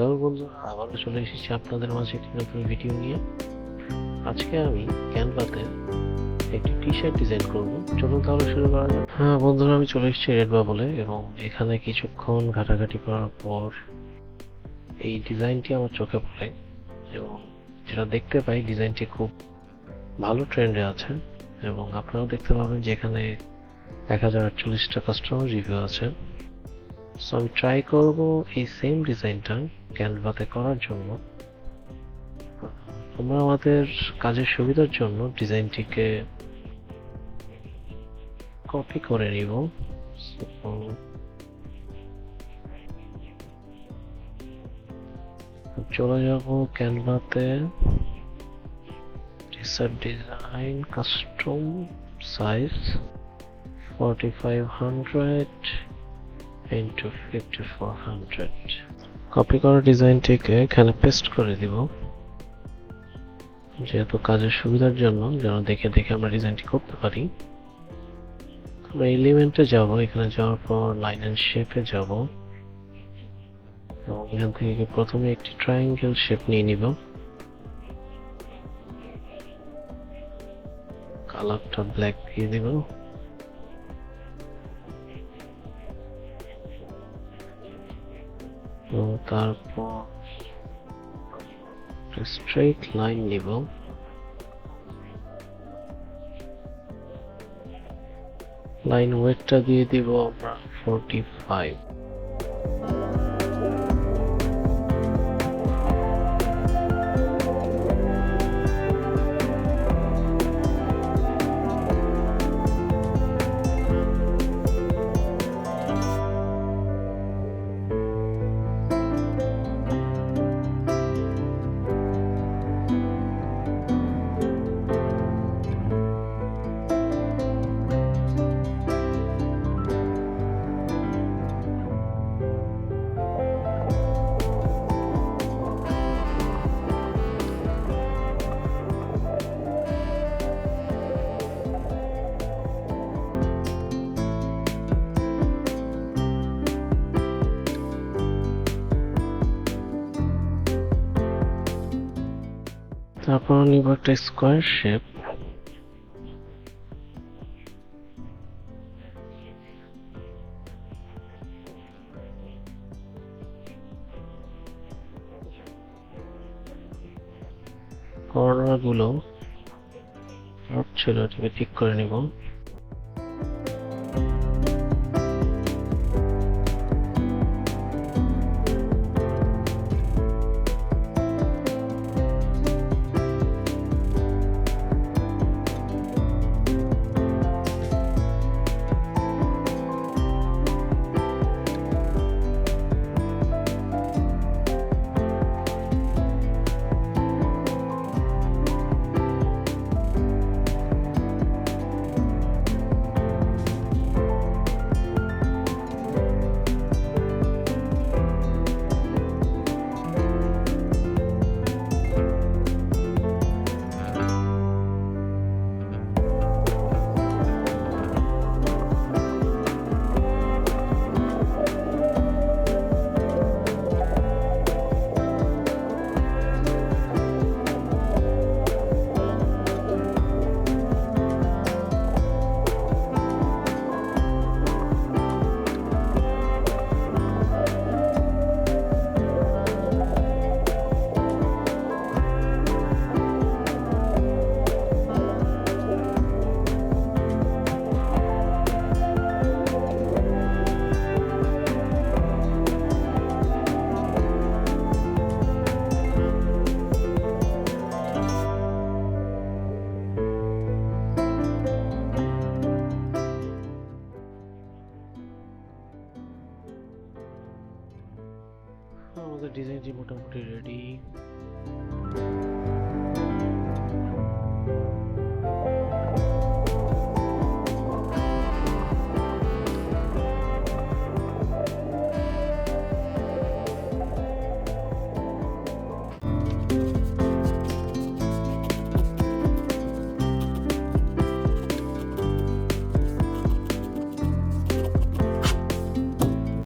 Hello বন্ধুরা, আবারও চলে এসেছি আপনাদের মাঝে একটি নতুন ভিডিও নিয়ে। আজকে আমি ক্যানভাতে একটি টি শার্ট ডিজাইন করব। চলুন তাহলে শুরু করা যাক। হ্যাঁ বন্ধুরা, আমি চলে এসেছি রেড বাবলে এবং এখানে কিছুক্ষণ ঘাটাঘাটি করার পর এই ডিজাইনটি আমার চোখে পড়ে এবং যেটা দেখতে পাই ডিজাইনটি খুব ভালো ট্রেন্ডে আছে এবং আপনারাও দেখতে পাবেন যে এখানে 1048টা কাস্টমার রিভিউ আছে। সো আমি ট্রাই করব এই সেম ডিজাইনটা ক্যানভাতে করার জন্য। আমরা আমাদের কাজের সুবিধার জন্য ডিজাইনটিকে কপি করে নিব। চলে যাব ক্যানভাতে, T shirt design, custom size 4500 into 5400। Copy করা ডিজাইনটিকে এখানে পেস্ট করে দিব, যেহেতু কাজের সুবিধার জন্য যেন দেখে দেখে আমরা ডিজাইনটি করতে পারি। আমরা এলিমেন্টে যাব, এখানে যাওয়ার পর লাইন এন্ড শেপে যাব এবং এখান থেকে প্রথমে একটি ট্রায়াঙ্গেল শেপ নিয়ে নিব। কালারটা ব্ল্যাক দিয়ে দিব। এবং তারপর স্ট্রেইট লাইন নিব। লাইন ওয়েটটা দিয়ে দিব আমরা 45। তারপর নিব একটা স্কোয়ার শেপ। কর্নার গুলো ছিল, এটাকে ঠিক করে নিব। আমাদের ডিজাইনটি মোটামুটি রেডি।